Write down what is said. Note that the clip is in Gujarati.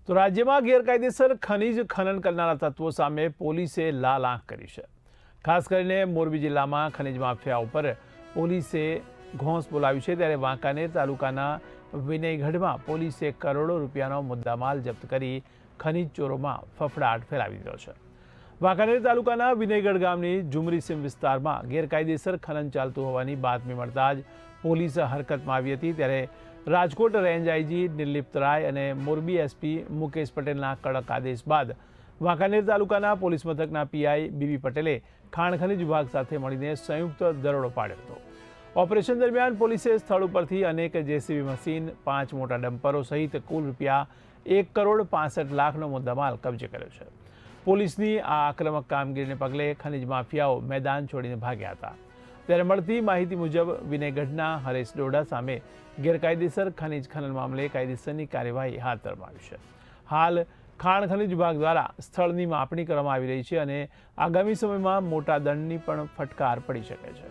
તો રાજ્યમાં ગેરકાયદેસર ખનીજ ખનન કરનારા તત્વો સામે પોલીસે લાલ આંખ કરી છે। ખાસ કરીને મોરબી જિલ્લામાં ખનીજ માફિયા ઉપર પોલીસે ઘોંસ બોલાવ્યું છે, ત્યારે વાંકાનેર તાલુકાના વિનયગઢમાં પોલીસે કરોડો રૂપિયાનો મુદ્દામાલ જપ્ત કરી ખનીજ ચોરોમાં ફફડાટ ફેલાવી દીધો છે। વાંકાનેર તાલુકાના વિનયગઢ ગામની ઝુમરી સીમ વિસ્તારમાં ગેરકાયદેસર ખનન ચાલતું હોવાની બાતમી મળતા જ પોલીસ હરકતમાં આવી હતી, ત્યારે રાજકોટ રેન્જ આઈજી નિર્લિપ્ત રાય અને મોરબી એસપી મુકેશ પટેલના કડક આદેશ બાદ વાંકાનેર તાલુકાના પોલીસ મથકના પીઆઈ બીબી પટેલે ખાણ ખનીજ વિભાગ સાથે મળીને સંયુક્ત દરોડો પાડ્યો હતો। ઓપરેશન દરમિયાન પોલીસે સ્થળ ઉપરથી અનેક જેસીબી મશીન, 5 મોટા ડમ્પરો સહિત કુલ રૂપિયા 1,65,00,000નો મુદ્દામાલ કબજે કર્યો છે। પોલીસની આ આક્રમક કામગીરીને પગલે ખનીજ માફિયાઓ મેદાન છોડીને ભાગ્યા હતા, ત્યારે મળતી માહિતી મુજબ વિનયગઢના હરેશ ડોડા સામે ગેરકાયદેસર ખનીજ ખનન મામલે કાયદેસરની કાર્યવાહી હાથ ધરવામાં આવી છે। હાલ ખાણ ખનીજ વિભાગ દ્વારા સ્થળની માપણી કરવામાં આવી રહી છે અને આગામી સમયમાં મોટા દંડની પણ ફટકાર પડી શકે છે।